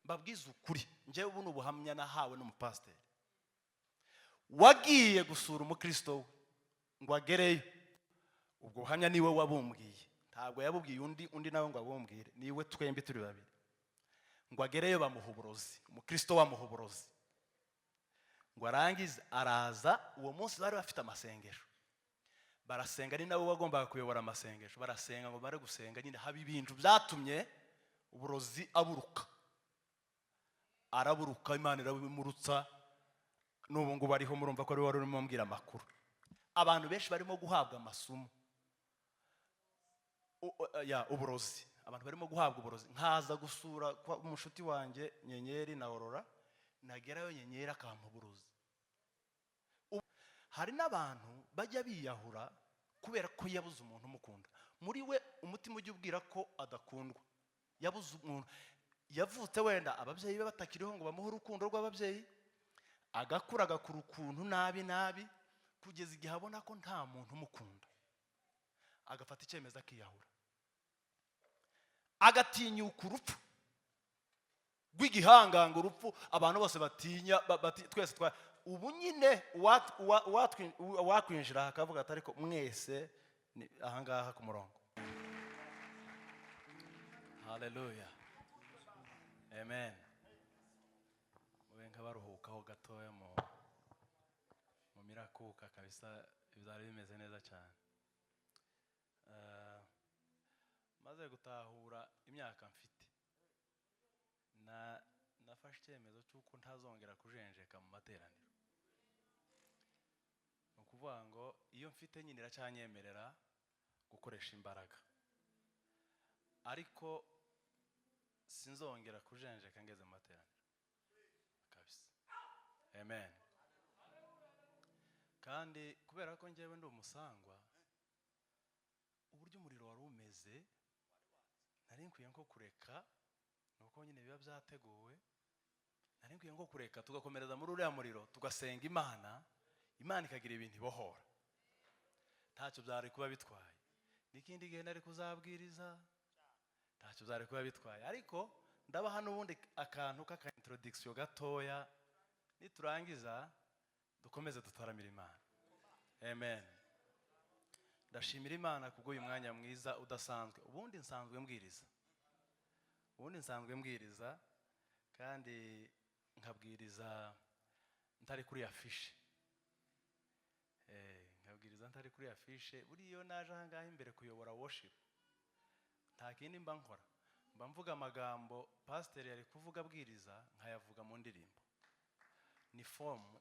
mbabwiza ukuri njyewe ubu n'ubuhamya nahawe n'umupasiteri wagiye gusura umukristo we ngo agereyo. ubwo buhamya niwe wabumbwiye, ntabwo yabubwiye undi nawe ngo abumbwire, niwe twembi turi babiri. ngo agereyo bamuha uburozi, umukristo wamuha uburozi. ngo arangize araza, uwo munsi bari bafite amasengesho, barasenga, ni nawe wagombaga kuyobora amasengesho. barasenga, ngo bari gusenga nyine haba ibintu byatumye uburozi aburuka. araburuka, Imana irabimurutsa. n'ubu ngo bariho, murumva ko ari wari urimo mbwira amakuru. abantu benshi barimo guhabwa amasomo uburozi, abantu barimo guhabwa uburozi. nkaza gusura umushuti wanjye Nyenyeri na Aurora, nagerayo Nyenyeri akampa uburozi. hari n'abantu bajya biyahura kubera ko yabuze umuntu umukunda. muri we umutima ujya ubwira ko adakundwa, yabuze umuntu. yavutse wenda ababyeyi be batakiriho ngo bamuhe urukundo rw'ababyeyi, agakura agakura ukuntu nabi kugeza igihe abona ko nta muntu umukunda, agafata icyemezo akiyahura, agatinyuka urupfu rw'igihangango, urupfu abantu bose batinya. twese ubu nyine wakwinjira akavuga ati ariko mwese ahangaha ku murongo. Haleluya, amen. mube nk'abaruhukaho gatoya mu mirakuka kabisa, bizari bimeze neza cyane. maze gutahura imyaka mfite, nafashe icyemezo cy'uko ntazongera kujenjeka mu materaniro. ni ukuvuga ngo iyo mfite nyine iracyanyemerera gukoresha imbaraga, ariko sinzongera kujenjeka ngeze mu materaniro kabisa. Amen. kandi kubera ko njyewe ndi umusangwa, uburyo umuriro wari umeze nari nkwiye nko kureka, nuko nyine biba byateguwe. nari nkwiye nko kureka tugakomereza muri uriya muriro, tugasenga Imana ikagira ibintu ibohora. ntacyo byari kuba bitwaye. n'ikindi gihe nari kuzabwiriza, ntacyo byari kuba bitwaye. ariko ndabaha n'ubundi akantu k'aka introduction gatoya, niturangiza dukomeze dutaramira Imana. Amen. ndashimira Imana kubw'uyu mwanya mwiza udasanzwe. ubundi nsanzwe mbwiriza kandi nkabwiriza ntari kuri afishe. buriya iyo naje ahangaha imbere kuyobora worship, nta kindi mba nkora, mba mvuga amagambo pasiteri yari kuvuga abwiriza, nkayavuga mu ndirimbo.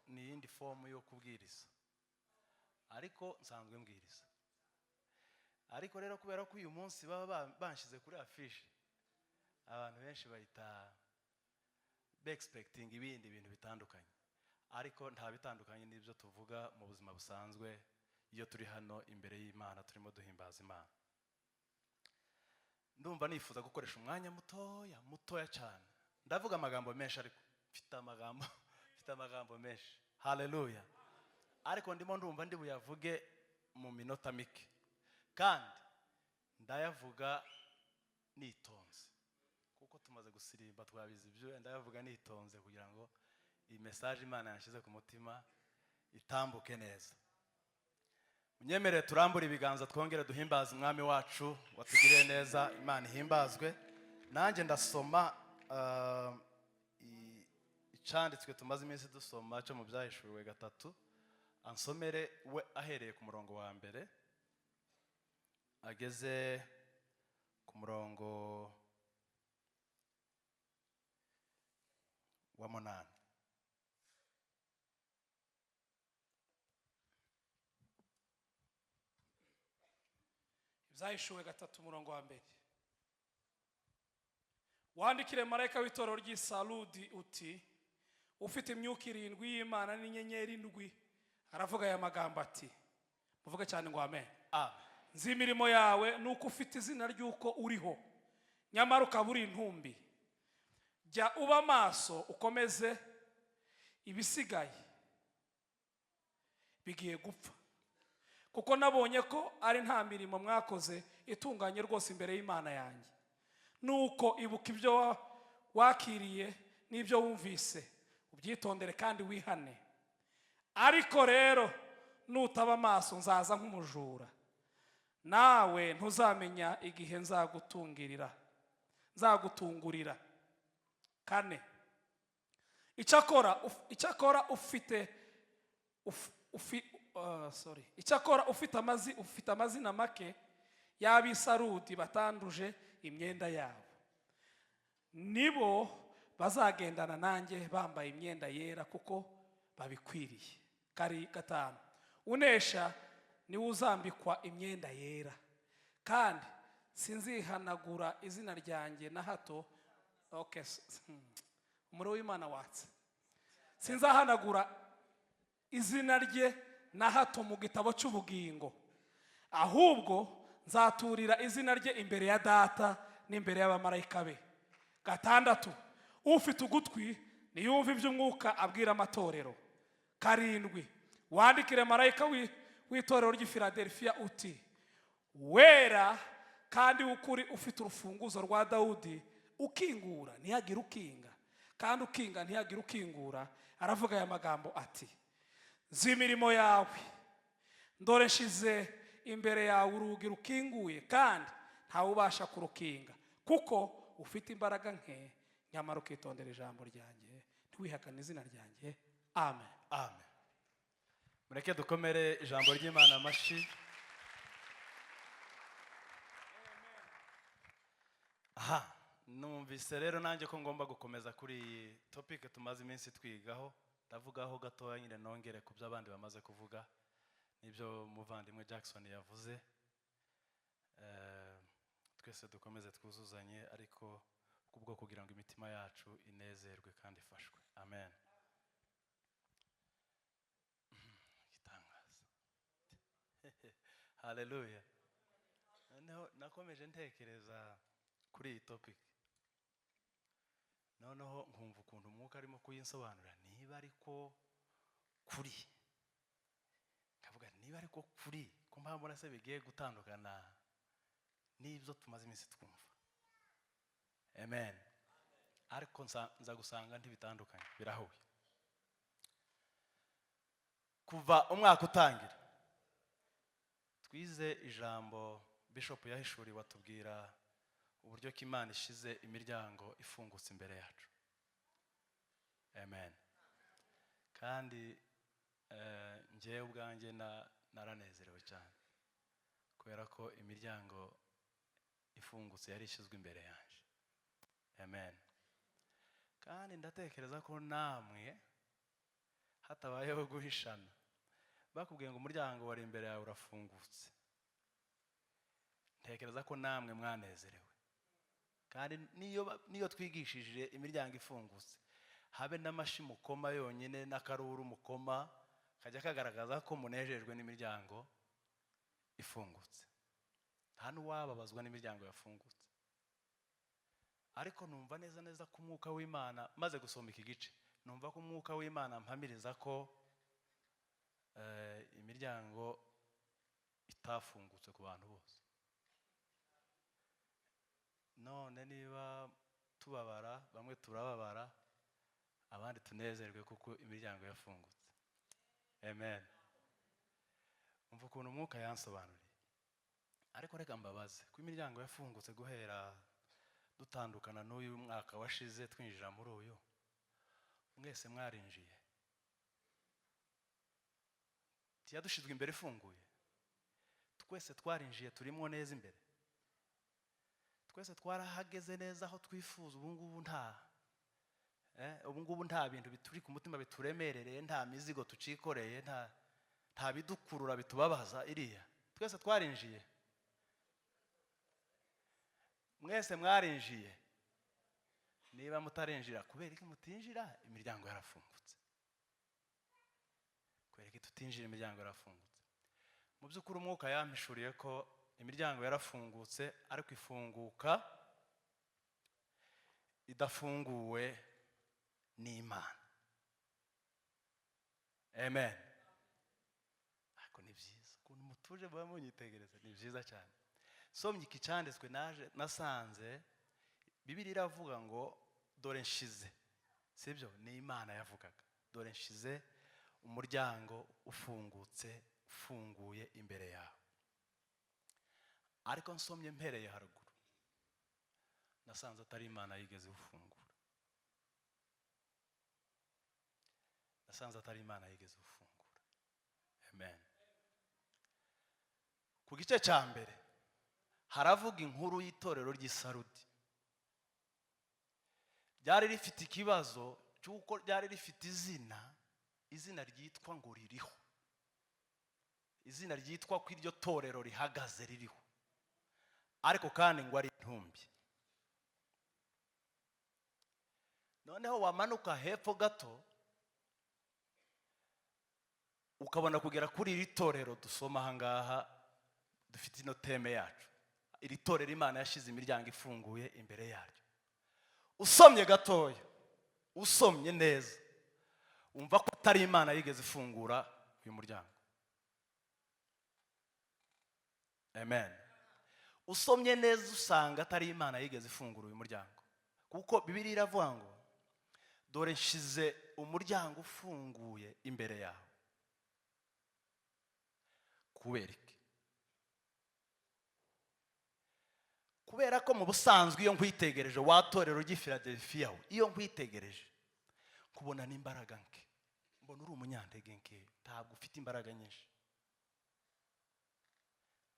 ni iyindi fomu yo kubwiriza, ariko nsanzwe mbwiriza. ariko rero kubera ko uyu munsi baba banshyize kuri afishe, abantu benshi bahita expecting ibindi bintu bitandukanye, ariko nta bitandukanye n'ibyo tuvuga mu buzima busanzwe iyo turi hano imbere y'Imana turimo duhimbaza Imana. ndumva nifuza gukoresha umwanya mutoya cyane. ndavuga amagambo menshi, ariko mfite amagambo menshi. Haleluya. ariko ndumva ndi buyavuge mu minota mike, kandi ndayavuga nitonze, kuko tumaze gusirimba twabizi ibyo. ndayavuga nitonze kugira ngo iyi message Imana yanshyize ku mutima itambuke neza. Munyemerere turambure ibiganza, twongere duhimbaze umwami wacu watugiriye neza. Imana ihimbazwe. nanjye ndasoma icanditswe tumaze iminsi dusoma cyo mu Byahishuwe 3. ansomere we ahereye ku murongo wa mbere ageze ku murongo wa 8. Byahishuwe 3 umurongo wa mbere. wandikire marayika w'itorero ry'i Sarudi uti, ufite imyuka 7 y'Imana n'inyenyeri 7, aravuga aya magambo ati, muvuge cyane ngo amen. nzi imirimo yawe nuko ufite izina ry'uko uriho, nyamara ukaba uri intumbi. jya uba maso ukomeze, ibisigaye bigiye gupfa, kuko nabonye ko ari nta mirimo mwakoze itunganye rwose imbere y'Imana yanjye. nuko ibuka ibyo wakiriye n'ibyo wumvise ubyitondere kandi wihane. Ariko rero nutaba amaso nzaza nk'umujura, nawe ntuzamenya igihe nzagutungurira. 4, icyakora ufite amazina make y'ab'Isarudi batanduje imyenda yabo, nibo bazagendana nanjye bambaye imyenda yera kuko babikwiriye. 5, unesha niwe uzambikwa imyenda yera, kandi sinzihanagura izina ryanjye na hato. Umuriro w'Imana watse. Sinzahanagura izina rye na hato mu gitabo cy'ubugingo, ahubwo nzaturira izina rye imbere ya Data n'imbere y'abamarayika be. 6, ufite ugutwi niyumve iby'umwuka abwira amatorero. 7, wandikire marayika w'itorero ry'i Filadelfiya uti, wera kandi ukuri, ufite urufunguzo rwa Dawudi, ukingura ntihagire ukinga, kandi ukinga ntihagire ukingura. Aravuga aya magambo ati, nzi imirimo yawe, ndore nshize imbere yawe urugi rukinguye, kandi ntawe ubasha kurukinga, kuko ufite imbaraga nke, nyamara ukitondera ijambo ryanjye, ntiwihakane izina ryanjye. Amen. Amen. Mureke dukomere ijambo ry'Imana amashyi. Aha, numvise rero nanjye ko ngomba gukomeza kuri iyi topic tumaze iminsi twigaho. Ndavugaho gatoya nyine nongere ku byo abandi bamaze kuvuga n'ibyo muvandimwe Jackson yavuze. Twese dukomeze twuzuzanye, ariko kubwo kugira ngo imitima yacu inezerwe kandi ifashwe. Amen. Gitangaza. Haleluya. Nakomeje ntekereza kuri iyi topic, noneho nkumva ukuntu umwuka arimo kuyinsobanurira. Niba ariko kuri, kavuga niba ariko kuri, ko mpamvu se bigiye gutandukana n'ibyo tumaze iminsi twumva. Amen. Ariko nza gusanga ntibitandukanye, birahuye. Kuva umwaka utangira twize ijambo Bishop yahishuriwe, watubwira uburyo ko Imana ishize imiryango ifungutse imbere yacu. Amen. Kandi njyewe ubwanjye naranezerewe cyane, kubera ko imiryango ifungutse yari ishyizwe imbere yanjye. Amen. Kandi ndatekereza ko namwe hatabayeho guhishana, bakubwiye ngo umuryango wari imbere yawe urafungutse, ntekereza ko namwe mwanezerewe. Kandi niyo twigishije imiryango ifungutse, habe n'amashi mukoma yonyine n'akaruru mukoma kajya kagaragaza ko munejejwe n'imiryango ifungutse. Nta n'uwababazwa n'imiryango yafungutse. Ariko numva neza ko umwuka w'Imana, maze gusoma iki gice, numva ko umwuka w'Imana mpamiriza ko imiryango itafungutse ku bantu bose. None niba tubabara, bamwe turababara, abandi tunezerwe kuko imiryango yafungutse. Amen. Umva ukuntu umwuka yansobanuriye. Ariko reka mbabaze, ko imiryango yafungutse guhera dutandukana n'uyu mwaka washize twinjira muri uyu, mwese mwarinjiye? Tiyadushizwe imbere ifunguye? Twese twarinjiye, turimo neza imbere? Twese twarahageze neza aho twifuza? Ubu ngubu nta bintu bituri ku mutima bituremerereye, nta mizigo tucikoreye, nta bidukurura bitubabaza iriya. Twese twarinjiye? Mwese mwarinjiye? Niba mutarinjira, kubera iki mutinjira? Imiryango yarafungutse. Kubera iki tutinjira? Imiryango yarafungutse. Mu by'ukuri umwuka yampishuriye ko imiryango yarafungutse, ariko ifunguka idafunguwe n'Imana. Amen. Ariko ni byiza ukuntu mutuje muba munyitegereza, ni byiza cyane. Somye iki cyanditswe nasanze Bibiliya iravuga ngo dore nshize, sibyo? Ni Imana yavugaga, dore nshize umuryango ufunguye imbere yawe. Ariko nsomye mpereye haruguru nasanze atari Imana yigeze ufungura. Nasanze atari Imana yigeze ufungura. Amen. Ku gice cya mbere haravuga inkuru y'itorero ry'Isarudi. Ryari rifite ikibazo cy'uko ryari rifite izina ryitwa ngo ririho, izina ryitwa ko iryo torero rihagaze ririho, ariko kandi ngo ari intumbi. Noneho wamanuka hepfo gato ukabona kugera kuri iri torero dusoma ahangaha dufite ino teme yacu. Iri torero Imana yashize imiryango ifunguye imbere yaryo. Usomye gatoya, usomye neza, umva ko atari Imana yigeze ifungura uyu muryango. Amen. Usomye neza usanga atari Imana yigeze ifungura uyu muryango, kuko Bibiliya iravuga ngo dore nshize umuryango ufunguye imbere yawe. Kubera iki? Kubera ko mu busanzwe iyo nkwitegereje watorero ry'i Philadelphia, iyo nkwitegereje kubona n'imbaraga nke, mbona uri umunyantege nke, ntabwo ufite imbaraga nyinshi.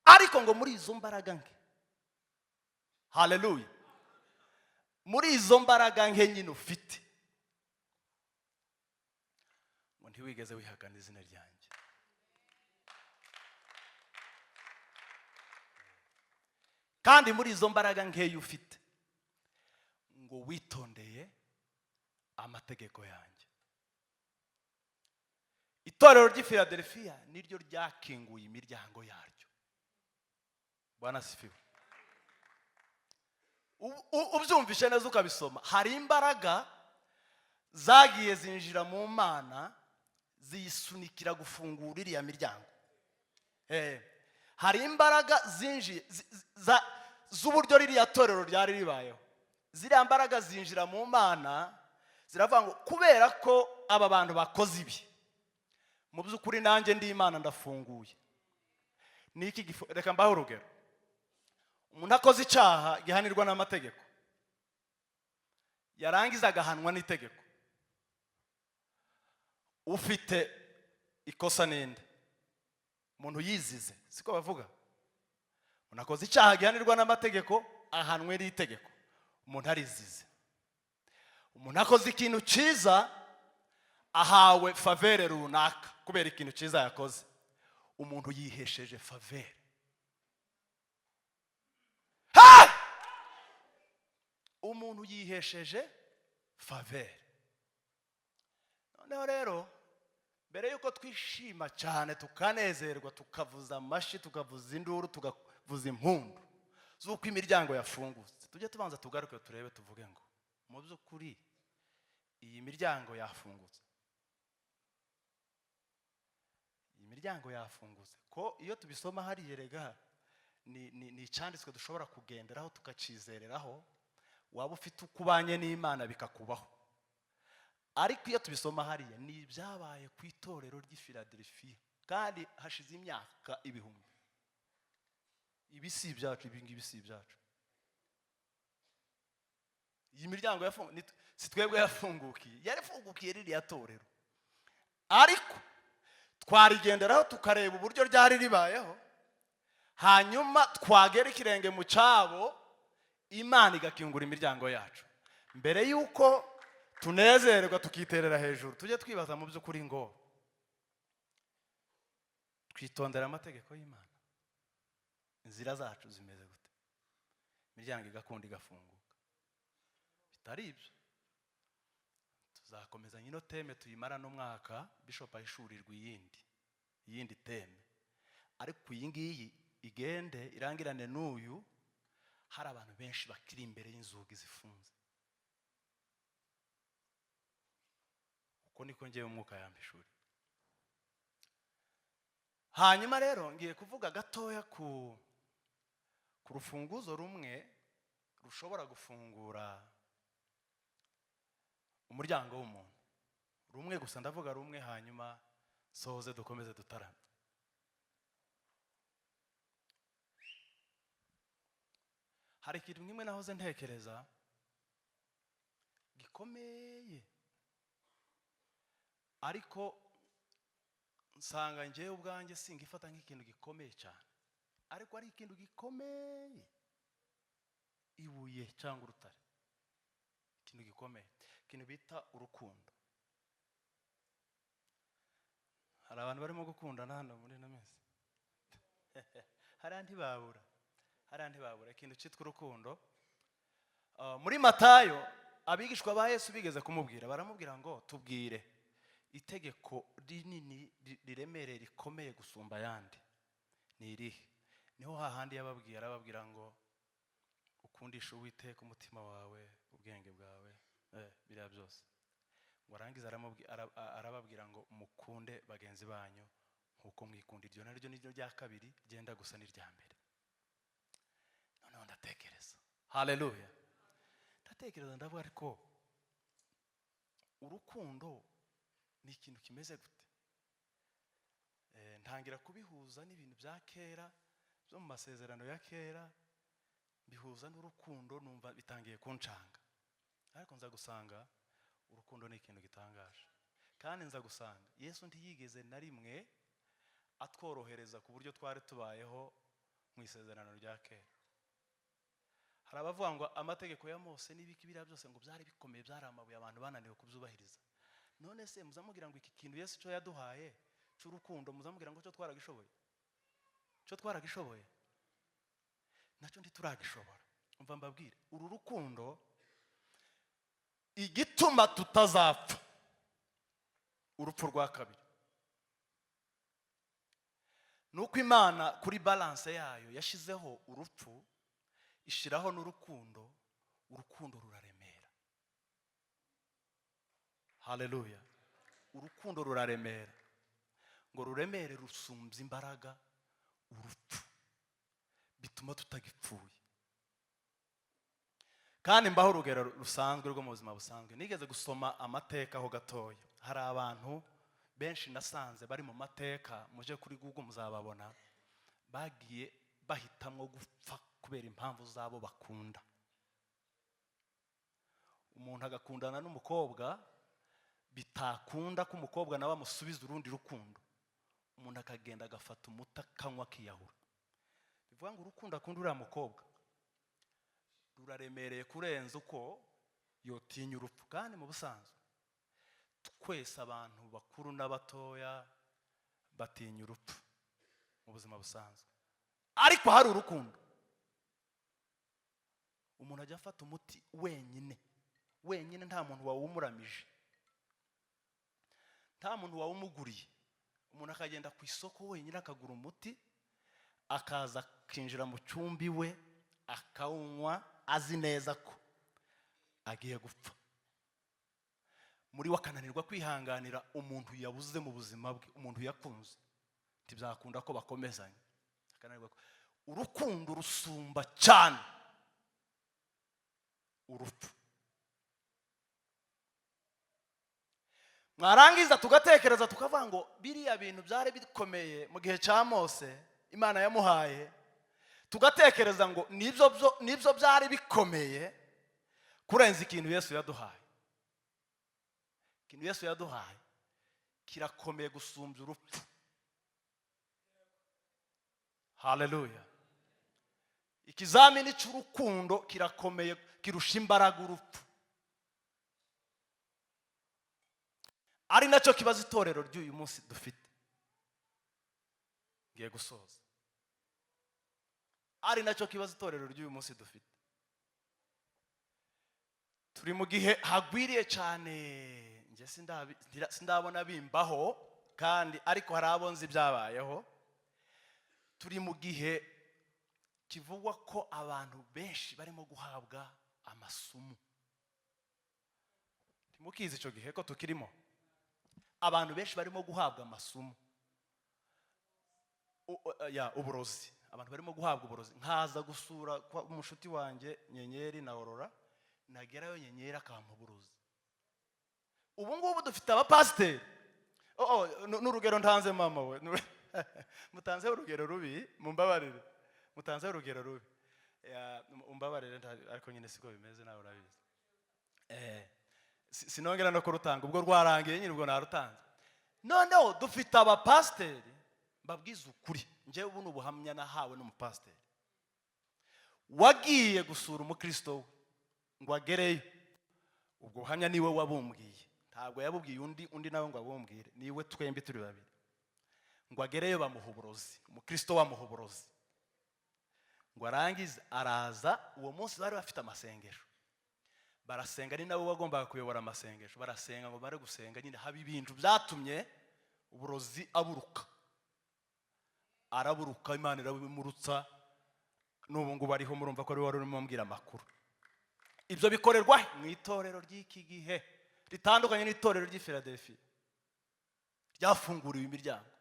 Ariko ngo muri izo mbaraga nke, haleluya, muri izo mbaraga nke nyine ufite, ngo ntiwigeze wihakana izina ryanjye. Kandi muri izo mbaraga nkeya ufite, ngo witondeye amategeko yanjye. Itorero ry'i Philadelphia niryo ryakinguye imiryango yaryo. Bwana sifiwe. Ubyumvishe neza ukabisoma, hari imbaraga zagiye zinjira mu Mana ziyisunikira gufungura iriya miryango. Hari imbaraga zinjiye z'uburyo ririya torero ryari ribayeho. Ziriya mbaraga zinjira mu Mana ziravuga ngo kubera ko aba bantu bakoze ibi, mu by'ukuri nanjye ndi Imana ndafunguye. Niki reka mbaho urugero. Umuntu akoze icyaha gihanirwa n'amategeko, yarangiza agahanwa n'itegeko. Ufite ikosa ninde? Umuntu yizize, siko bavuga. Umuntu akoze icyaha gihanirwa n'amategeko ahanwe n'itegeko. Umuntu arizize. Umuntu akoze ikintu cyiza ahawe favere runaka kubera ikintu cyiza yakoze. Umuntu yihesheje favere. Umuntu yihesheje favere. Noneho rero mbere yuko twishima cyane tukanezerwa tukavuza amashi tukavuza induru tukavuza impundu z'uko imiryango yafungutse, tujye tubanza tugaruke turebe tuvuge ngo mu by'ukuri iyi miryango yafungutse. Iyi miryango yafungutse ko iyo tubisoma hariya rega ni icyanditswe dushobora kugenderaho tukacizereraho, waba ufite ukubanye n'Imana bikakubaho. Ariko iyo tubisoma hariya ni ibyabaye ku itorero ry'i Philadelphia kandi hashize imyaka ibihumbi. Ibi si ibyacu, ibi ngibi si ibyacu. Iyi miryango si twebwe yafungukiye, yarifungukiye ririya torero. Ariko twarigenderaho tukareba uburyo ryari ribayeho, hanyuma twagera ikirenge mu cyabo, Imana igakingura imiryango yacu. Mbere yuko tunezerwa tukiterera hejuru, tujye twibaza mu by'ukuri ngo twitondera amategeko y'Imana. Inzira zacu zimeze gute? Imiryango igakunda igafunguka. Bitari ibyo tuzakomeza nyino teme tuyimara n'umwaka Bishop ahishurirwa iyindi teme. Ariko iyi ngiyi igende irangirane n'uyu, hari abantu benshi bakiri imbere y'inzugi zifunze. Uko niko ngiye umwuka yambishuri. Hanyuma rero ngiye kuvuga gatoya ku rufunguzo rumwe rushobora gufungura umuryango w'umuntu rumwe gusa, ndavuga rumwe, hanyuma soze dukomeze dutarame. Hari ikintu kimwe nahoze ntekereza gikomeye, ariko nsanga njyewe ubwanjye singifata nk'ikintu gikomeye cyane, ariko ari ikintu gikomeye, ibuye cyangwa urutare, ikintu gikomeye, ikintu bita urukundo. Hari abantu barimo gukundana hano muri ino minsi hari antibabura ikintu cyitwa urukundo. Muri Matayo abigishwa ba Yesu bigeze kumubwira, baramubwira ngo tubwire itegeko rinini riremereye rikomeye gusumba ayandi ni irihe? Niho hahandi yababwira, arababwira ngo ukundisha Uwiteka umutima wawe, ubwenge bwawe, biriya byose. Ngo arangiza arababwira ngo mukunde bagenzi banyu nkuko mwikunda. Iryo naryo niryo rya kabiri ryenda gusa n'irya mbere. Noneho ndatekereza, haleluya, ndatekereza ndavuga ariko urukundo ni ikintu kimeze gute? Ntangira kubihuza n'ibintu bya kera byo mu masezerano ya kera, bihuza n'urukundo, numva bitangiye kuncanga. Ariko nza gusanga urukundo ni ikintu gitangaje, kandi nza gusanga Yesu ntiyigeze na rimwe atworohereza ku buryo twari tubayeho mu isezerano rya kera. Hari abavuga ngo amategeko ya Mose n'ibiki biriya byose ngo byari bikomeye, byari amabuye, abantu bananiwe kubyubahiriza. None se muzamubwira ngo iki kintu Yesu cyo yaduhaye cy'urukundo, muzamubwira ngo cyo twaragishoboye? Cyo twaragishoboye? Nacyo ntituragishobora. Umva mbabwire, uru rukundo igituma tutazapfa, urupfu rwa kabiri, nuko Imana kuri balance yayo yashizeho urupfu, ishiraho n'urukundo. Urukundo ruraremera, haleluya. Urukundo ruraremera, ngo ruremere rusumbya imbaraga urupfu, bituma tutagipfuye. Kandi mbaho urugero rusanzwe rwo mu buzima busanzwe. Nigeze gusoma amateka ho gatoya. Hari abantu benshi nasanze bari mu mateka, muje kuri Google muzababona, bagiye bahitamwo gupfa kubera impamvu zabo bakunda. Umuntu agakundana n'umukobwa, bitakunda ko umukobwa nawe amusubiza urundi rukundo, umuntu akagenda agafata umuta kanywa kiyahura. Bivuga ngo urukundo akunda uriya mukobwa ruraremereye kurenza uko yotinya urupfu. Kandi mu busanzwe twese abantu bakuru n'abatoya batinya urupfu mu buzima busanzwe, ariko hari urukundo. Umuntu ajya afata umuti wenyine, nta muntu wawumuramije, nta muntu wawumuguriye. Umuntu akagenda ku isoko wenyine akagura umuti, akaza akinjira mu cyumba iwe akawunywa, azi neza ko agiye gupfa. Muri wakananirwa kwihanganira umuntu yabuze mu buzima bwe, umuntu yakunze, tibyakunda ko bakomezanya. Urukundo rusumba cyane urupfu. Mwarangiza tugatekereza tukavuga ngo biriya bintu byari bikomeye mu gihe cya Mose Imana yamuhaye, tugatekereza ngo nibyo byari bikomeye kurenza ikintu Yesu yaduhaye. Ikintu Yesu yaduhaye kirakomeye gusumbya urupfu. Haleluya. Ikizamini cy'urukundo kirakomeye, kirusha imbaraga urupfu. Ari nacyo kibazo itorero ry'uyu munsi dufite. Ngiye gusoza. Ari nacyo kibazo itorero ry'uyu munsi dufite. Turi mu gihe hagwiriye cyane, nje sindabona bimbaho, kandi ariko hari abonzi byabayeho. Turi mu gihe kivugwa ko abantu benshi barimo guhabwa amasumu. Timukizi icyo gihe ko tukirimo. Abantu benshi barimo guhabwa amasumu, uburozi. Abantu barimo guhabwa uburozi. Nkaza gusura umushuti wanjye Nyenyeri na Aurora, nagerayo Nyenyeri akampa uburozi. ubu ngubu dufite abapasiteri. N'urugero ntanze mama we mutanzeho urugero rubi, mumbabarire, mutanzeho urugero rubi, umbabarire, ariko nyine siko bimeze, nawe urabizi. Sinongera no kurutanga, ubwo rwarangiye nyine, ubwo narutanze. Noneho dufite abapasiteri, mbabwiza ukuri, njyewe ubu n'ubuhamya nahawe n'umupasiteri wagiye gusura umukristo we ngo agereyo. ubwo buhamya niwe wabumbwiye, ntabwo yabubwiye undi nawe ngo abumbwire, niwe twembi turi babiri. ngo agereyo bamuha uburozi, umukristo wamuha uburozi. ngo arangize araza, uwo munsi bari bafite amasengesho, barasenga, ni nawe wagombaga kuyobora amasengesho. barasenga, ngo bare gusenga nyine haba ibintu byatumye uburozi aburuka. araburuka, Imana irabimurutsa, n'ubu ngubu ariho, murumva ko ari wari urimo mbwira amakuru. Ibyo bikorerwa mu itorero ry'iki gihe ritandukanye n'itorero ry'i Philadelphia ryafunguriwe imiryango.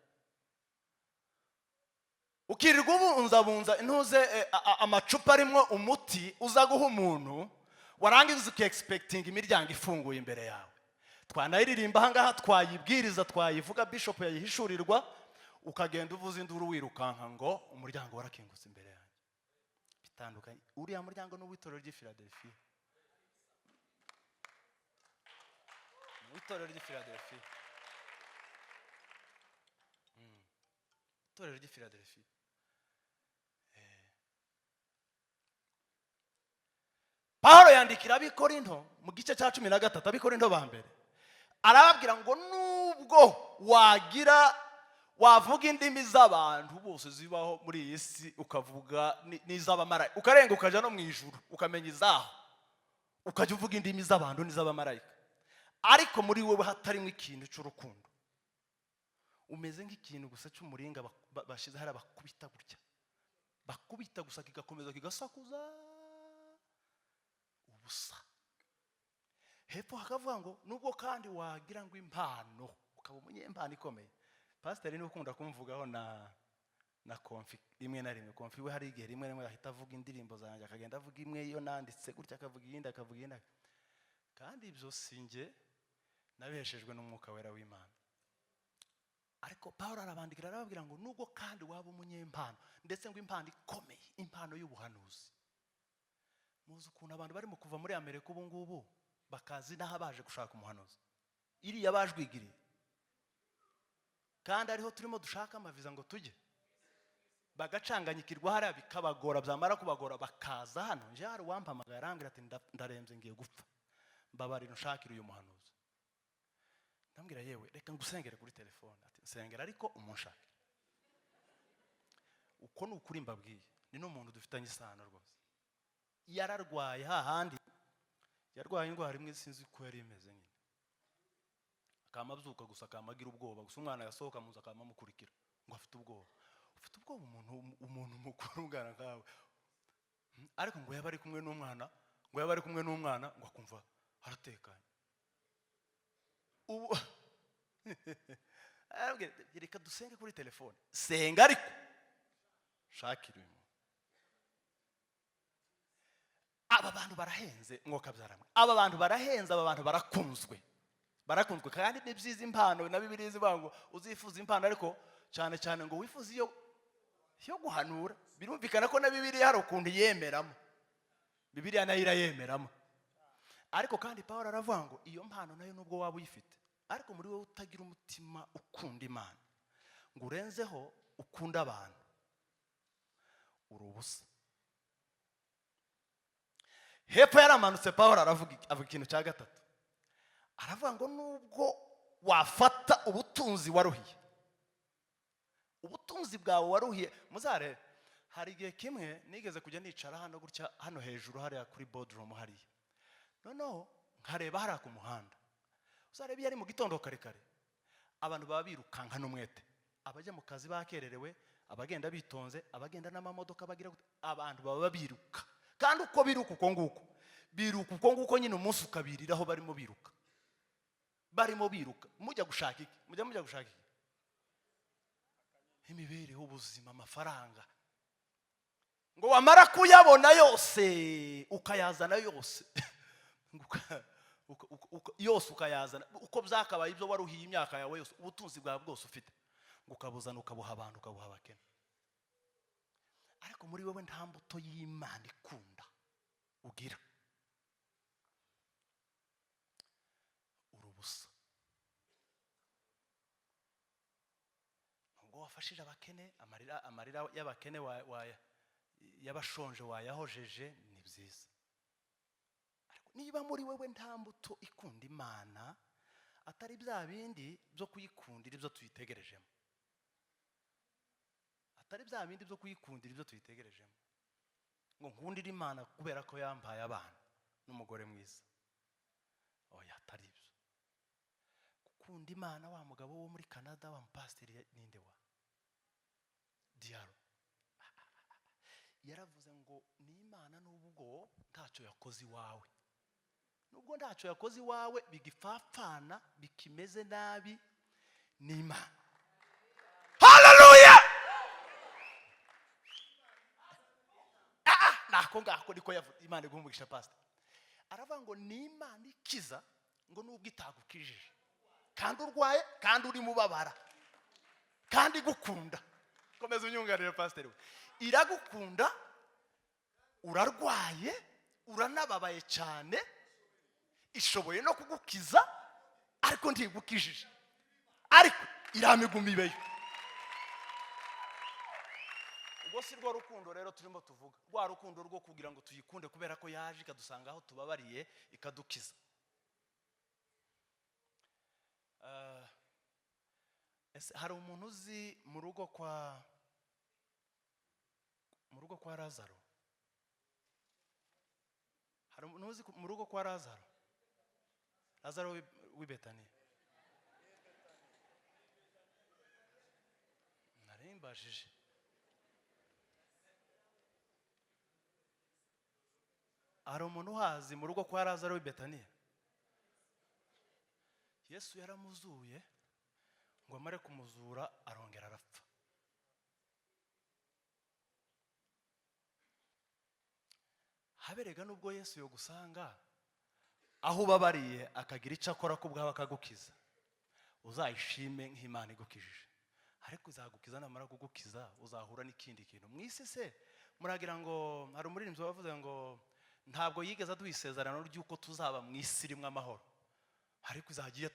ukirirwa ubunza intuze amacupa arimo umuti uza guha umuntu, warangiza uki-expecting imiryango ifunguye imbere yawe. Twanayiririmba ahangaha, twayibwiriza, twayivuga, bishop yayihishurirwa, ukagenda uvuza induru wirukanka ngo umuryango warakingutse imbere yanjye. Bitandukanye, uriya muryango n'uw'itorero ry'i Philadelphia. Itorero ry'i Philadelphia, itorero ry'i Philadelphia. Pawulo yandikira ab'Ikorinto mu gice cya 13, ab'Ikorinto ba mbere, arababwira ngo nubwo wavuga indimi z'abantu bose zibaho muri iyi si, ukavuga n'iz'abamarayika, ukarenga ukaja no mu ijuru ukamenya izaho, ukajya uvuga indimi z'abantu n'iz'abamarayika, ariko muri wowe hatarimo ikintu cy'urukundo, umeze nk'ikintu gusa cy'umuringa bashize hari bakubita gutya, bakubita gusa kigakomeza kigasakuza ubusa. Hepfo hakavuga ngo nubwo kandi wagira ngo impano, ukaba umunyempano ikomeye. Pasiteri niwe ukunda kumvugaho na konfi rimwe na rimwe. Konfi we hari igihe rimwe rimwe ahita avuga indirimbo zanjye, akagenda avuga imwe iyo nanditse gutya, akavuga iyindi, akavuga iyindi. Kandi ibyo sinjye, nabeshejwe n'umwuka wera w'Imana. Ariko Pawulo arabandikira, arababwira ngo nubwo kandi waba umunyempano, ndetse ngo impano ikomeye, impano y'ubuhanuzi. Muzi ukuntu abantu bari mu kuva muri Amerika ubu ngubu bakazi n'aho baje gushaka umuhanuzi, iriya bajwigiriye, kandi ariho turimo dushaka amaviza ngo tujye, bagacanganyikirwa hariya bikabagora, byamara kubagora bakaza hano. Nje hari uwampamagaye arambwira ati ndarembye ngiye gupfa, mbabarira unshakire uyu muhanuzi. Ndambwira yewe reka ngusengere kuri telefone. Ati nsengera ariko umunshakire. Uko n'ukuri mbabwiye, ni n'umuntu dufitanye isano rwose. Yararwaye hahandi, yarwaye indwara imwe sinzi ko yari imeze nyine, akamabyuka gusa, akamagira ubwoba gusa, umwana yasohoka muza akamamukurikira ngo afite ubwoba. Ufite ubwoba umuntu mukuru ungana nkawe? Ariko ngo yaba ari kumwe n'umwana, ngo akumva aratekanye. Ubu reka dusenge kuri telefone. Senga ariko shakira uyu muntu. Aba bantu barahenze, mwoka byaramwe. Aba bantu barahenze, aba bantu barakunzwe kandi ni byiza impano. Na Bibiliya ivuga ngo uzifuza impano, ariko cyane cyane ngo wifuze iyo guhanura. Birumvikana ko na Bibiliya hari ukuntu yemeramo, Bibiliya nayo irayemeramo. Ariko kandi Pawulo aravuga ngo iyo mpano nayo nubwo waba uyifite, ariko muri wowe utagira umutima ukunda Imana, ngo urenzeho ukunda abantu, uri ubusa. Hepfo yaramanutse Pawulo aravuga ikintu cya gatatu, aravuga ngo nubwo wafata ubutunzi waruhiye, ubutunzi bwawe waruhiye. Muzarebe, hari igihe kimwe nigeze kujya nicara hano gutya, hano hejuru hariya kuri boardroom hariya, noneho nkareba hariya ku muhanda. Uzarebe iyo ari mu gitondo kare kare, abantu baba birukanka n'umwete, abajya mu kazi bakererewe, abagenda bitonze, abagenda n'amamodoka bagira, abantu baba biruka. Kandi uko biruka uko nguko nyine umunsi ukabiriraho barimo biruka. Mujya gushaka iki? Mujya gushaka iki? Imibereho, ubuzima, amafaranga. Ngo wamara kuyabona yose ukayazana yose yose ukayazana uko byakabaye ibyo waruhiye imyaka yawe yose ubutunzi bwawe bwose ufite ngo ukabuzana ukabuha abantu ukabuha abakene, ariko muri wowe nta mbuto y'Imana ikunda ugira, urubusa. Ngo wafashije abakene, amarira y'abakene y'abashonje wayahojeje, ni byiza. Ariko niba muri wewe nta mbuto ikunda Imana, atari bya bindi byo kuyikundira ibyo tuyitegerejemo, atari bya bindi byo kuyikundira ibyo tuyitegerejemo, ngo nkundire Imana kubera ko yampaye abana n'umugore mwiza, oya, atari ibyo. Gukunda Imana, wa mugabo wo muri Canada wa mpasiteri ninde wa Diaro yaravuze ngo ni Imana n'ubwo ntacyo yakoze iwawe, nubwo ntacyo yakoze iwawe bigipfapfana bikimeze nabi, ni Imana. Haleluya! Nako ngako niko yavuze. Imana igumugisha pastor, aravuga ngo ni Imana ikiza, ngo nubwo itagukijije kandi urwaye kandi uri mubabara kandi gukunda. Komeza unyunganire pastor, iragukunda, urarwaye, uranababaye cyane, ishoboye no kugukiza, ariko ntigukijije, ariko iramigumibeyo. Ubwo si rwo rukundo rero turimo tuvuga, rwa rukundo rwo kugira ngo tuyikunde kubera ko yaje ikadusanga aho tubabariye ikadukiza. Hari umuntu uzi mu rugo kwa Lazaro? Hari umuntu uzi mu rugo kwa Lazaro? Lazaro w'i Betaniya. Narimbajije. Hari umuntu uhazi mu rugo kwa Lazaro w'i Betaniya? Yesu yaramuzuye, ngo amare kumuzura arongera arapfa. Haberega nubwo Yesu yo gusanga aho ubabariye akagira icyo akora ko bwawe akagukiza, uzayishime nk'Imana igukijije, ariko uzagukiza namara kugukiza uzahura n'ikindi kintu mu isi. Se muragira ngo hari umuririmbyi wavuze ngo ntabwo yigeze aduha isezerano ry'uko tuzaba mu isi irimo amahoro, ariko izagiye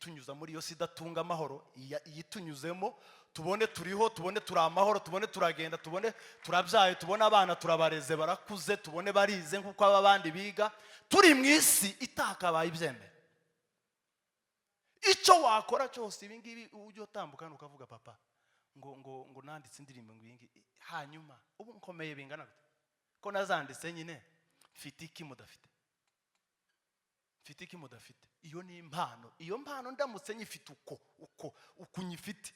tunyuza muri iyo si idatunga amahoro, iyitunyuzemo tubone turiho, tubone turi amahoro, tubone turagenda, tubone turabyaye, tubone abana turabareze barakuze, tubone barize nk'uko abandi biga, turi mu isi itakabaye ibyemera. Icyo wakora cyose ibi ngibi ujye utambukana ukavuga papa ngo nanditse indirimbo ngiyi, hanyuma ubu nkomeye bingana gute ko nazanditse nyine, mfite iki mudafite? Mfite iki mudafite? Iyo ni impano. Iyo mpano ndamutse nyifite uko nyifite.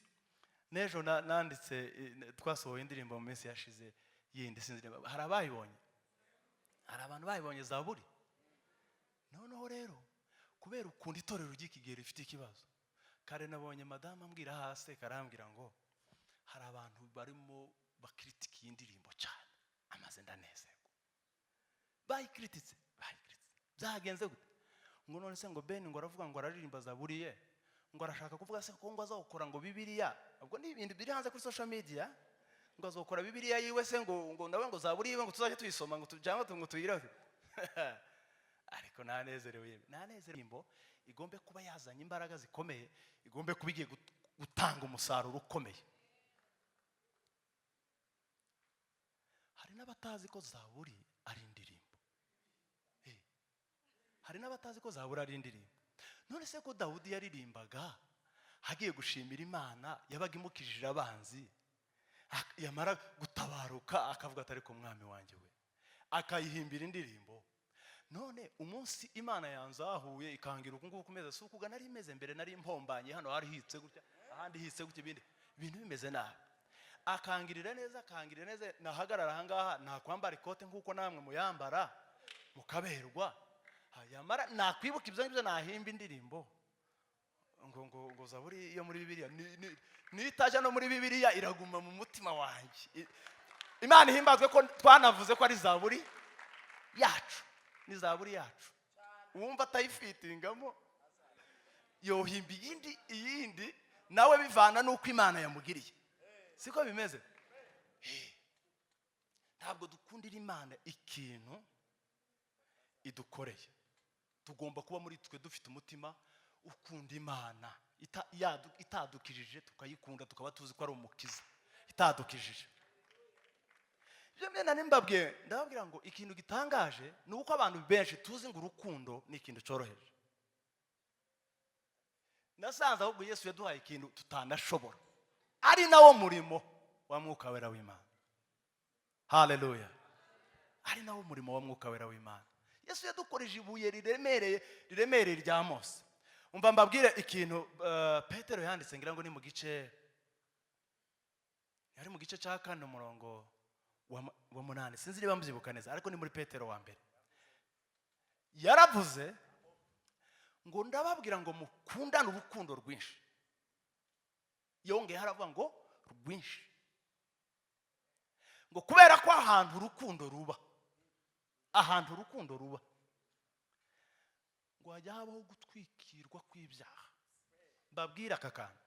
Nejo nanditse, twasohoye indirimbo mu minsi yashize yindi sinzi, hari abayibonye, hari abantu bayibonye Zaburi. Noneho rero kubera ukundi itorero ry'ikigero rifite ikibazo, kare nabonye madamu ambwira hasi, karambwira ngo hari abantu barimo bakritika iyi ndirimbo cyane, amaze ndanezerwa. Bayikrititse byagenze gute? Ngo none se ngo Ben ngo aravuga ngo araririmba Zaburi ye, ngo arashaka kuvuga se ko ngo azokora ngo Bibiliya, ubwo ni ibintu biri hanze kuri social media, ngo azokora Bibiliya yiwe se ngo nawe ngo Zaburi yiwe ngo tuzaje tuyisoma ngo tujyamo ngo tuyiraho. Ariko nanezerewe igombe kuba yazanye imbaraga zikomeye, igombe kuba igiye gutanga umusaruro ukomeye. Hari n'abatazi ko Zaburi ari indirimbo. Hari n'abatazi ko Zaburi ari indirimbo. None se ko Dawudi yaririmbaga hagiye gushimira Imana, yabaga imukijije abanzi, yamara gutabaruka akavuga atari ku mwami wanjye we, akayihimbira indirimbo. None umunsi Imana yanzahuye ikangira uku nguku kumeze, si ukuga nari imeze mbere, nari impombanye, hano hari hitse gutya, ahandi hitse gutya, ibintu bimeze nabi. Akangirira neza, nahagarara ahangaha nakwambara ikote nk'uko namwe muyambara mukaberwa, yamara nakwibuka ibyo ngibyo nahimba indirimbo ngo Zaburi yo muri Bibiliya nitaje no muri Bibiliya iraguma mu mutima wanjye. Imana ihimbazwe ko twanavuze ko ari Zaburi yacu, ni Zaburi yacu. wumva atayifitingamo yohimba iyindi nawe bivana n'uko Imana yamugiriye. Siko bimeze? Ntabwo dukundira Imana ikintu idukoreye. Tugomba kuba muri twe dufite umutima ukunda Imana itadukijije, tukayikunda, tukaba tuzi ko ari umukiza itadukijije. Ibyo mena nimbabwiye, ndababwira ngo ikintu gitangaje ni uko abantu benshi tuzi ngo urukundo ni ikintu cyoroheje. Nasanze ahubwo Yesu yaduhaye ikintu tutanashobora, ari nawo murimo wa Mwuka Wera w'Imana. Haleluya. Ari nawo murimo wa Mwuka Wera w'Imana. Yesu yadukoreje ibuye riremereye rya Mose. Umva mbabwire ikintu Petero yanditse, ngira ngo ni mu gice cya 4 umurongo wa 8. Sinzi niba mubyibuka neza, ariko ni muri Petero wa mbere. Yaravuze ngo ndababwira ngo mukundane urukundo rwinshi. Yongeye haravuga ngo rwinshi. Ngo kubera ko ahantu urukundo ruba ngo hajya habaho gutwikirwa kw'ibyaha. Mbabwira aka kantu,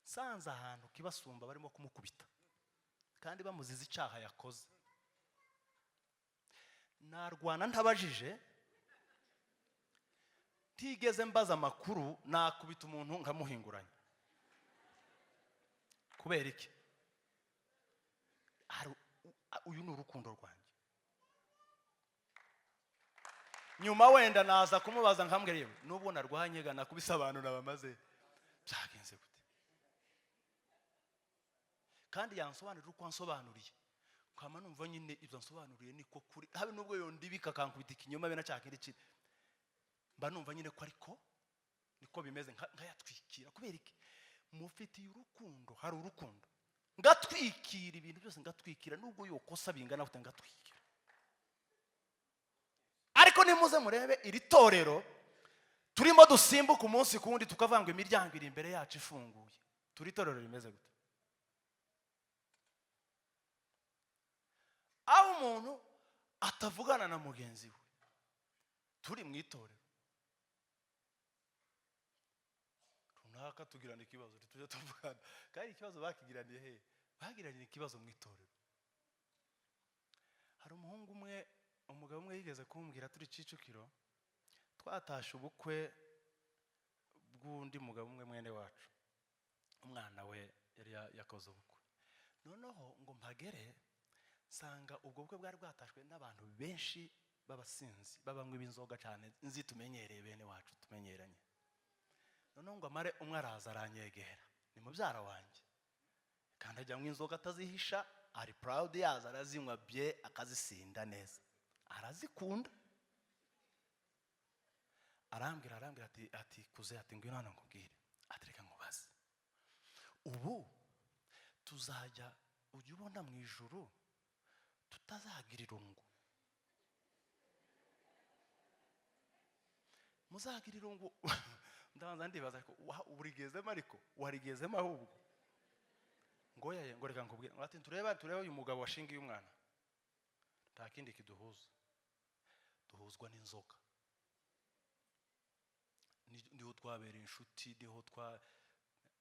sanze ahantu kibasumba barimo kumukubita kandi bamuziza icyaha yakoze, narwana ntabajije, ntigeze mbaza amakuru, nakubita umuntu nkamuhinguranya. Kubera iki? Uyu ni urukundo rwanjye. Nyuma wenda naza kumubaza nkambwira yewe nubwo narwanye gana kubisobanura bamaze byagenze gute, kandi yansobanurira uko ansobanuriye, kwama numva nyine ibyo nsobanuriye niko kuri, habe nubwo yondibika kankubita ikinyoma bena cyakindi kiri, mba numva nyine ko ariko niko bimeze, nkayatwikira. Kubera iki? Mufitiye urukundo, hari urukundo, ngatwikira ibintu byose, ngatwikira nubwo yokosa bingana gute, ngatwikira. Ariko nimuze murebe iri torero turimo dusimbuka umunsi kundi, tukavanga imiryango iri imbere yacu ifunguye. Turi torero rimeze gute? Aho umuntu atavugana na mugenzi we, turi mu itorero runaka tugirana ikibazo, tujya tuvugana. Kandi ikibazo bakigiraniye he? Bagiranye ikibazo mu itorero. Hari umugabo umwe yigeze kumbwira, turi Kicukiro, twatashe ubukwe bw'undi mugabo umwe mwene wacu, umwana we yari yakoze ubukwe. Noneho ngo mpagere sanga ubwo bukwe bwari bwatashwe n'abantu benshi b'abasinzi, babanywa b'inzoga cyane, nzi tumenyereye bene wacu, tumenyeranye. Noneho ngo amare umwe araza aranyegera, ni mubyara wanjye, kandi ajyanywa inzoga atazihisha, ari proud yaza, arazinywa bye akazisinda neza, arazikunda. Arambwira ati kuze, ati ngwino hano nkubwire, atereka nkubaze, ubu tuzajya ujya ubona mu ijuru tutazagira irungu? Muzagira irungu? Ndabanza ndibaza ko urigezemo, ariko warigezemo ahubwo ngo reka nkubwire, ati turebe uyu mugabo washingiye umwana, nta kindi kiduhuza, duhuzwa n'inzoga. Niho twabereye inshuti, niho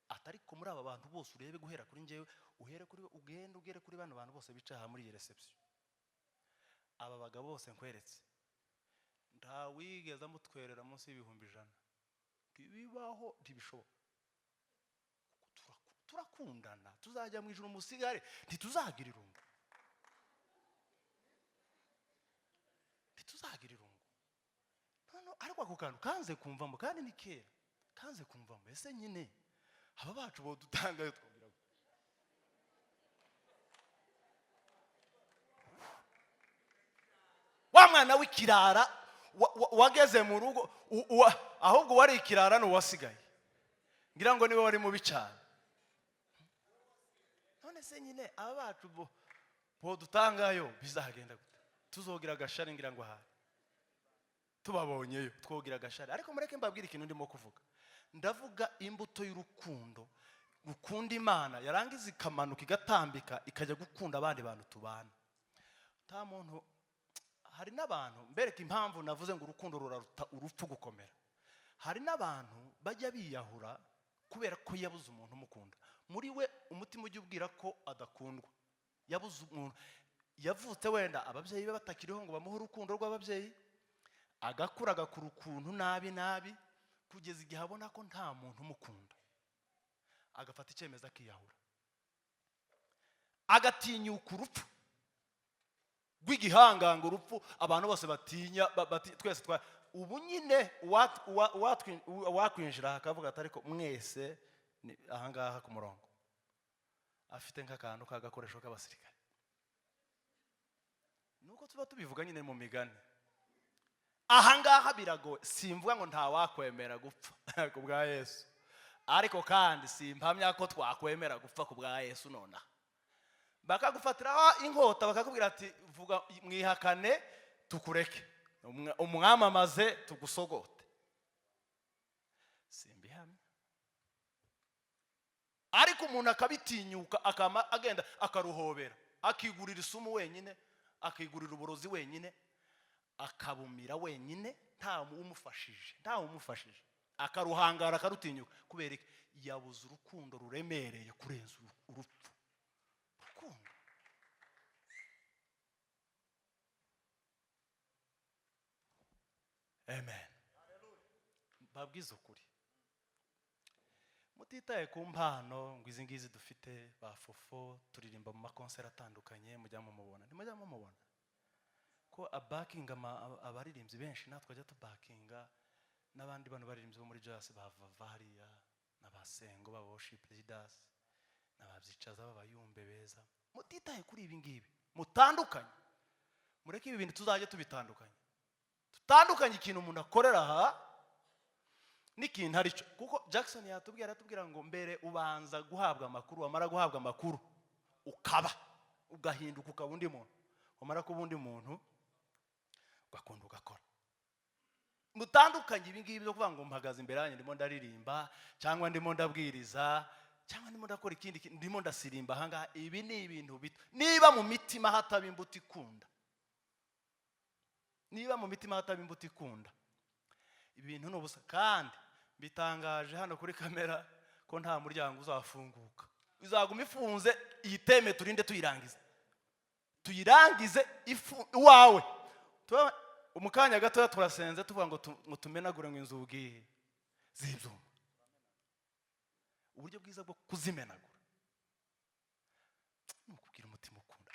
atari ko muri aba bantu bose urebe, guhera kuri njyewe, ugere kuri bano bantu bose bicaye muri iyi reception, aba bagabo bose nkweretse, nta wigeze amutwerera munsi y'100,000. Bibaho, ntibishoboka. Turakundana, tuzajya mu ijuru musigare, ntituzagira irungu, ntituzagira irungu. Ariko ako kantu kanze kumvamo, kandi ni kera kanze kumvamo. Ese nyine aba bacu bo dutangayo twabwira wa mwana w'ikirara wageze mu rugo, ahubwo wari ikirara n'uwasigaye, ngira ngo niwe wari mubi cyane. None se nyine aba bacu bo dutangayo bizagenda gute? Tuzogira agashari, ngira ngo ahari tubabonyeyo twogira agashari. Ariko mureke mbabwire ikintu ndimo kuvuga, ndavuga imbuto y'urukundo, gukunda Imana, yarangiza ikamanuka igatambika ikajya gukunda abandi bantu tubana. Ta muntu hari n'abantu mbereka impamvu navuze ngo urukundo ruraruta urupfu gukomera. Hari n'abantu bajya biyahura kubera ko yabuze umuntu umukunda. Muri we umutima ujya ubwira ko adakundwa, yabuze umuntu. Yavutse wenda ababyeyi be batakiriho ngo bamuhe urukundo rw'ababyeyi, agakura agakura ukuntu nabi kugeza igihe abona ko nta muntu umukunda, agafata icyemezo akiyahura, agatinyuka urupfu rw'igihangango, urupfu abantu bose batinya, twese ubu nyine wakwinjira akavuga ati ariko mwese ahangaha ku murongo afite nk'akantu k'agakoresho k'abasirikare. Nuko tuba tubivuga nyine mu migani. Ahangaha biragoye, simvuga ngo nta wakwemera gupfa ku bwa Yesu, ariko kandi simpamya ko twakwemera gupfa ku bwa Yesu. Nona bakagufatira inkota bakakubwira ati vuga mwihakane tukureke, umwamamaze tugusogote, simbihamya. Ariko umuntu akabitinyuka akama agenda akaruhobera, akigurira isumu wenyine, akigurira uburozi wenyine, akabumira wenyine, nta umufashije, akaruhangara akarutinyuka kubera yabuze urukundo ruremereye kurenza urupfu. Urukundo amen. Babwiza ukuri, mutitaye ku mpano ngo izi ngizi dufite, ba Fofo turirimba mu makonseri atandukanye, mujya mumubona, ntimujya mumubona ko abakinga abaririmbyi benshi, natwe ajya tubakinga n'abandi bantu baririmbyi bo muri Jazz, bava hariya n'abasengo, ba worship leaders, n'ababyicaza b'abayumbe beza. Mutitaye kuri ibi ngibi, mutandukanye, mureke ibi bintu tuzajye tubitandukanye, tutandukanye ikintu umuntu akorera aha n'ikintu ari cyo. Kuko Jackson aratubwira ngo mbere ubanza guhabwa amakuru, wamara guhabwa amakuru ukaba ugahinduka ukaba undi muntu, wamara kuba undi muntu ugakunda ugakora. Mutandukanye ibi ngibi byo kuvuga ngo mpagaze imbere yanyu ndimo ndaririmba, cyangwa ndimo ndabwiriza, cyangwa ndimo ndakora ikindi, ndimo ndasirimba ahangaha. Ibi ni ibintu bito. Niba mu mitima hataba imbuto ikunda, niba mu mitima hataba imbuto ikunda, ibintu ni ubusa. Kandi bitangaje hano kuri kamera ko nta muryango uzafunguka, izaguma ifunze. Iyi teme turinde tuyirangize iwawe. Umukanya gato turasenze tuvuga ngo tumenagure ngo inzugi z'ibyuma. Uburyo bwiza bwo kuzimenagura ni ukubwira umutima ukunda.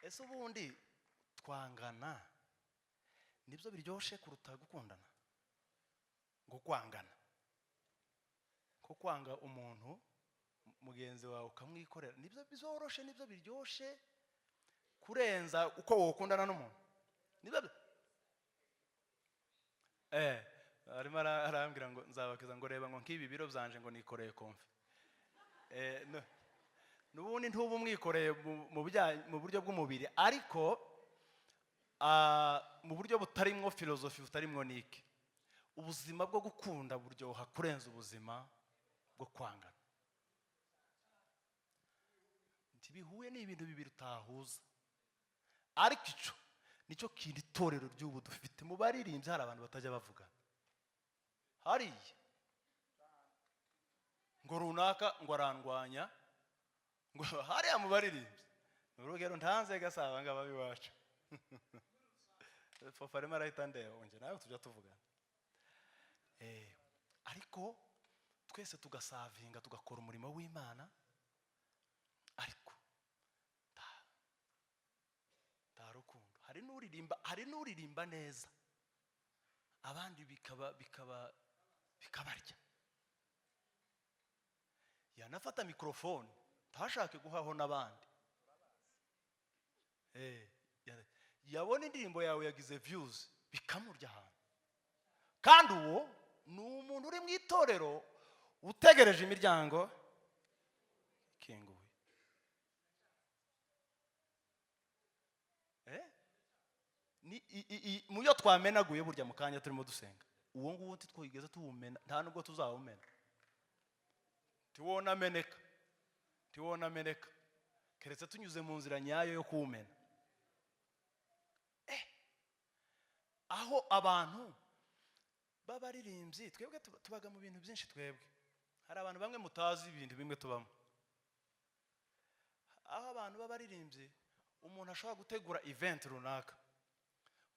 Ese ubundi twangana nibyo biryoshye kuruta gukundana? Ngo kwangana, ko kwanga umuntu mugenzi wawe ukamwikorera, nibyo bizoroshe, nibyo biryoshye kurenza uko wokundana n'umuntu. Nibyo arimo arambwira ngo nzabakiza, ngo reba ngo nk'ibi biro byanje ngo nikoreye konfe. N'ubundi ntuba umwikoreye mu buryo bw'umubiri, ariko mu buryo butarimwo filozofi, butarimwo niki. Ubuzima bwo gukunda buryoha kurenza ubuzima bwo kwangana. Ntibihuye, ni ibintu bibiri utahuza. Ariko icyo nicyo kintu itorero ry'ubu dufite. Mu baririmbyi hari abantu batajya bavuga hariya ngo runaka ngo arandwanya, ngo hariya mu baririmbyi. Urugero ntanze gasaba ngaba biwacu Fofo arimo arahita ndeba, onge nawe tujya tuvugana. Ariko twese tugasavinga, tugakora umurimo w'Imana, ariko nta rukundo. Hari n'uririmba neza, abandi bikabarya. Yanafata mikrofone ntashake guhaho n'abandi, yabona indirimbo yawe yagize views bikamurya ahantu. Kandi uwo ni umuntu uri mu itorero utegereje imiryango ikinguye. Muyo twamenaguye burya mu kanya turimo dusenga, uwo nguwo twigeze tuwumena, nta nubwo tuzawumena. Tiwona meneka keretse tunyuze mu nzira nyayo yo kuwumena. aho abantu b'abaririmbyi twebwe tubaga mu bintu byinshi. Twebwe hari abantu bamwe mutazi ibintu bimwe tubamo, aho abantu b'abaririmbyi umuntu ashobora gutegura event runaka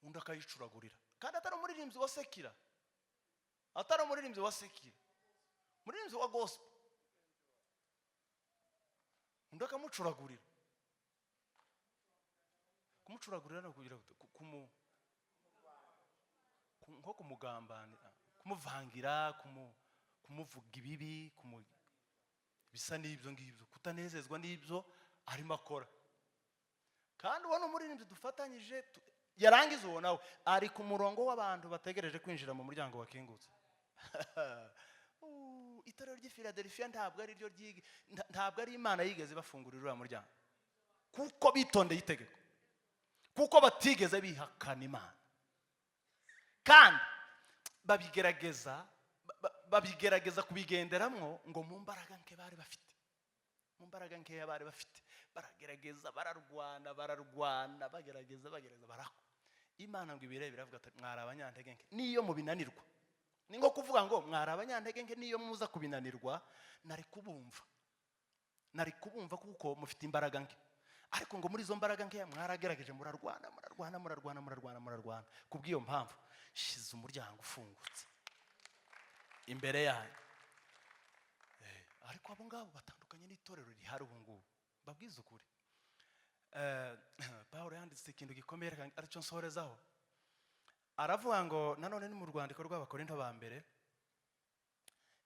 undi akayicuragurira, kandi atari umuririmbyi wa sekira, atari umuririmbyi wa sekira, umuririmbyi wa gospel, undi akamucuragurira. Kumucuragurira no kugira nko kumugambanira, kumuvangira, kumuvuga ibibi, bisa n'ibyo ngibyo, kutanezezwa n'ibyo arimo akora. Kandi ubona umuririmbyi dufatanyije yarangiza uwo nawe ari ku murongo w'abantu bategereje kwinjira mu muryango wakingutse. Itorero ry'i Philadelphia ntabwo ari Imana yigeze bafungurira uriya muryango, kuko bitondeye itegeko, kuko batigeze bihakana Imana, kandi babigerageza kubigenderamwo ngo mu mbaraga nke bari bafite, mu mbaraga nkeya bari bafite, baragerageza, bararwana, bagerageza barakwa. Imana ngo ibirebe biravuga ati mwari abanyantege nke niyo mubinanirwa. Ni nko kuvuga ngo mwari abanyantege nke niyo muza kubinanirwa nari kubumva kuko mufite imbaraga nke. Ariko ngo muri izo mbaraga nke mwaragerageje, murarwana. Kubw'iyo mpamvu shize umuryango ufungutse imbere yanyu. Ariko abo ngabo batandukanye n'itorero rihari ubu ngubu, babwiza ukuri. Pawulo yanditse ikintu gikomeye aricyo nsorezaho, aravuga ngo nanone ni mu rwandiko rw'Abakorinto ba mbere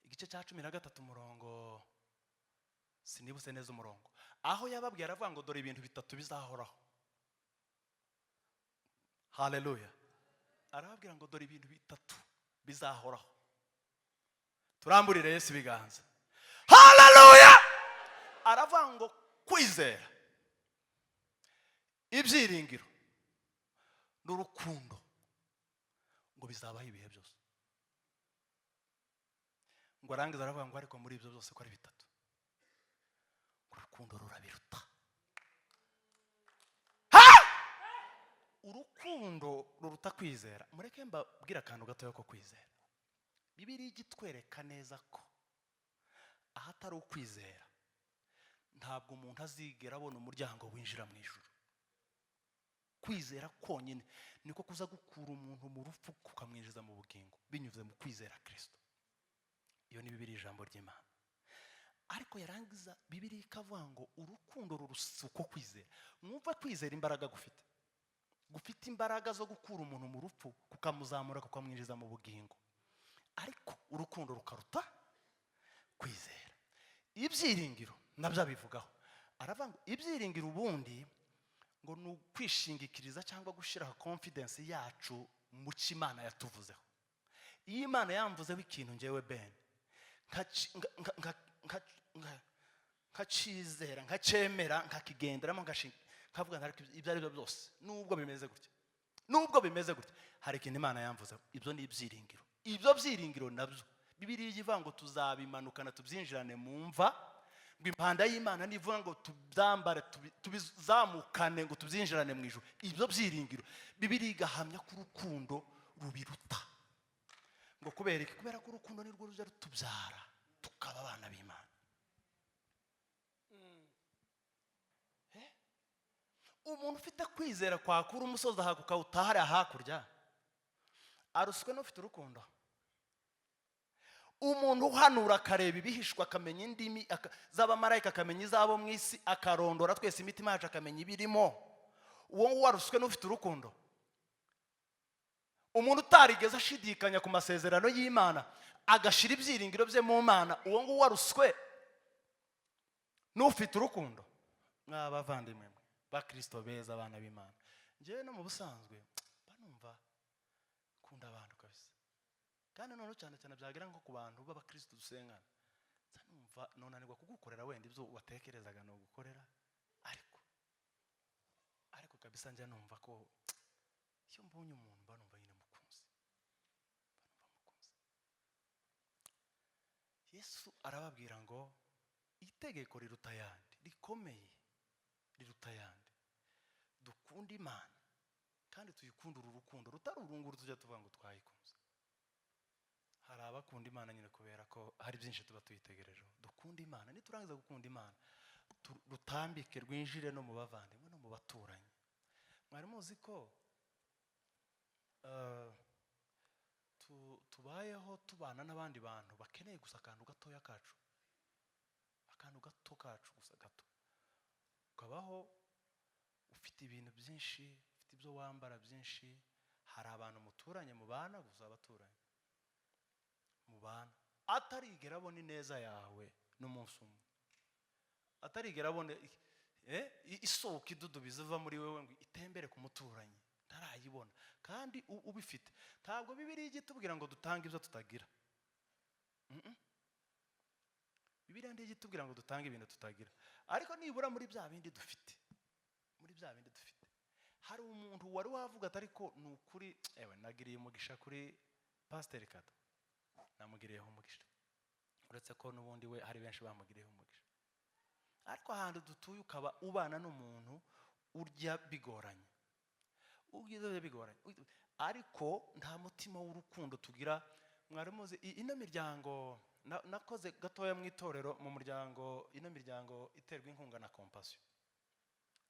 igice cya 13 umurongo, sinibuse neza umurongo, aho yababwiye aravuga ngo dore ibintu bitatu bizahoraho. Haleluya. Arababwira ngo dore ibintu bitatu bizahoraho. Turamburire Yesu ibiganza. Haleluya. Aravuga ngo kwizera, ibyiringiro n'urukundo ngo bizabaho ibihe byose. Ngo arangiza aravuga ngo ariko muri ibyo byose ko ari bitatu, urukundo rurabiruta. Urukundo ruruta kwizera. Mureke mbabwira akantu gatoya ko kwizera. Bibiliya igitwereka neza ko ahatari ukwizera ntabwo umuntu azigera abona umuryango winjira mu ijuru. Kwizera konyine niko kuza gukura umuntu mu rupfu kukamwinjiza mu bugingo binyuze mu kwizera Kristo. Iyo ni Bibiliya, ijambo ry'Imana. Ariko yarangiza Bibiliya ikavuga ngo urukundo rurusa uko kwizera. Mwumva kwizera imbaraga gufite imbaraga zo gukura umuntu mu rupfu kukamuzamura kukamwinjiza mu bugingo. Ariko urukundo rukaruta kwizera. Ibyiringiro nabyo abivugaho, aravuga ngo ibyiringiro ubundi ngo ni ukwishingikiriza cyangwa gushyira confidence yacu mu cyo Imana yatuvuzeho. Iyo Imana yamvuzeho ikintu njyewe Ben nkacizera, nkacemera, nkakigenderamo, nkavuga ngo ibyo ari byo byose nubwo bimeze gutya hari ikintu Imana yamvuzeho. Ibyo ni ibyiringiro. Ibyo byiringiro nabyo Bibiliya ivuga ngo tuzabimanukana tubyinjirane mu mva, ngo impanda y'Imana nivuga ngo tubyambare tubizamukane ngo tubyinjirane mu ijuru. Ibyo byiringiro Bibiliya igahamya ko urukundo rubiruta. Ngo kubera iki? Kubera ko urukundo nirwo ruza rutubyara tukaba abana b'Imana. Umuntu ufite kwizera kwakura umusozi ahaguka utahari hakurya aruswe n'ufite urukundo. Umuntu uhanura akareba ibihishwa, akamenya indimi z'abamarayika, akamenya izabo mu isi, akarondora twese imitima yacu akamenya ibirimo, uwo nguwo aruswe n'ufite urukundo. Umuntu utarigeze ashidikanya ku masezerano y'Imana agashira ibyiringiro bye mu Mana, uwo nguwo aruswe n'ufite urukundo. Mwabavandimwe ba Kristo beza, abana b'Imana, njyewe no mu busanzwe banumva kunda abantu kabisa, kandi none cyane byagera nko ku bantu b'abakristo dusengana, nsanumva nonanirwa kugukorera wenda ibyo watekerezaga no gukorera, ariko kabisa njye numva ko iyo mbonye umuntu banumva nyine mukunzi. Yesu arababwira ngo itegeko riruta yandi, rikomeye riruta yandi, dukunda Imana kandi tuyikundura urukundo rutari urunguru tujya tuvuga ngo twayikunze. Hari abakunda Imana nyine kubera ko hari byinshi tuba tuyitegerejeho. Dukunda Imana, niturangiza gukunda Imana rutambike rwinjire no mu bavandimwe no mu baturanyi. Mwari muzi ko tubayeho tubana n'abandi bantu bakeneye gusa akantu gatoya kacu, akantu gato kacu gusa gato. Ukabaho ufite ibintu byinshi, ufite ibyo wambara byinshi. Hari abantu muturanye mubana gusa, abaturanyi mubana atarigera abona ineza yawe n'umunsi umwe, atarigera abona isoko idudubiza iva muri wewe ngo itembere ku muturanyi, ntarayibona. Kandi ubifite. Ntabwo Bibiliya ijya itubwira ngo dutange ibyo tutagira. Bibiliya ijya itubwira ngo dutange ibintu tutagira, ariko nibura muri bya bindi dufite, muri bya bindi dufite. Hari umuntu wari wavuga ati ariko ni ukuri nagiriye umugisha kuri Pasiteri Kado, namugiriyeho umugisha, uretse ko n'ubundi we hari benshi bamugiriyeho umugisha. Ariko ahantu dutuye ukaba ubana n'umuntu urya bigoranye, ubwiza bigoranye, ariko nta mutima w'urukundo tugira. Mwari muzi ino miryango nakoze gatoya mu itorero, mu muryango, ino miryango iterwa inkunga na Compassion.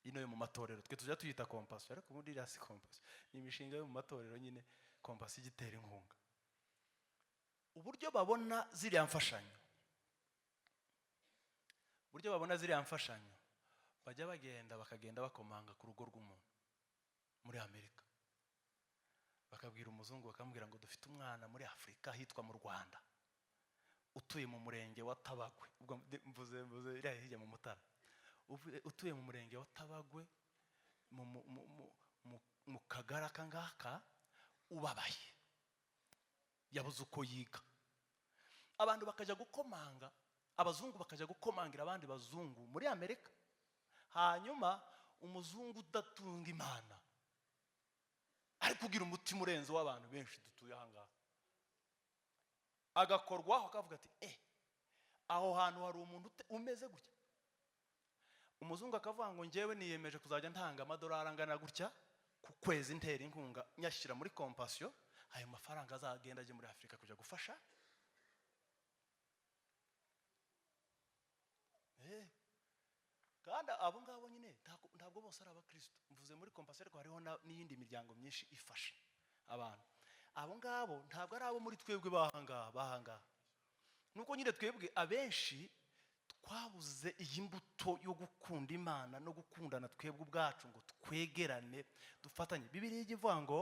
Ino yo mu matorero twe tujya tuyita Compassion, ariko ubundi iriya si Compassion, ni imishinga yo mu matorero nyine Compassion igitera inkunga. Uburyo babona ziriya mfashanyo, uburyo babona ziriya mfashanyo, bajya bakagenda bakomanga ku rugo rw'umuntu muri Amerika, bakabwira umuzungu, bakamubwira ngo dufite umwana muri Afurika hitwa mu Rwanda, utuye mu murenge wa Tabagwe. Ubwo mvuze iriya hirya mu Mutara, utuye mu murenge wa Tabagwe mu kagara kangaka, ubabaye, yabuze uko yiga. Abantu bakajya gukomanga, abazungu bakajya gukomangira abandi bazungu muri Amerika. Hanyuma umuzungu udatunga Imana ari kugira umutima urenze w'abantu benshi dutuye ahangaha, agakorwaho akavuga ati aho hantu hari umuntu umeze gutya. Umuzungu akavuga ngo njyewe niyemeje kuzajya ntanga amadolari angana gutya ku kwezi, ntera inkunga nyashyira muri Compassion, ayo mafaranga azagenda ajye muri Afurika kujya gufasha. Kandi abo ngabo nyine ntabwo bose ari abakristo. Mvuze muri Compassion, ariko hariho n'iyindi miryango myinshi ifasha abantu. Abo ngabo ntabwo ari abo muri twebwe bahangaha. Nuko nyine twebwe abenshi twabuze iyi mbuto yo gukunda Imana no gukundana twebwe ubwacu, ngo twegerane dufatanye. Bibiliya ivuga ngo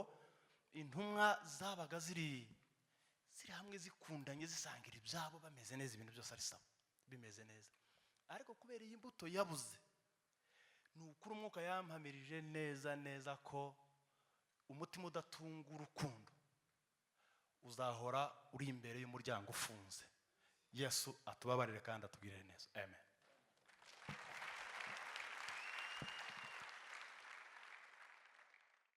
intumwa zabaga ziri hamwe zikundanye, zisangira ibyabo, bameze neza, ibintu byose ari sawa, bimeze neza. Ariko kubera iyi mbuto yabuze, ni ukuri umwuka yampamirije neza ko umutima udatunga urukundo uzahora uri imbere y'umuryango ufunze. Yesu atubabarire kandi atugirire neza. Amen.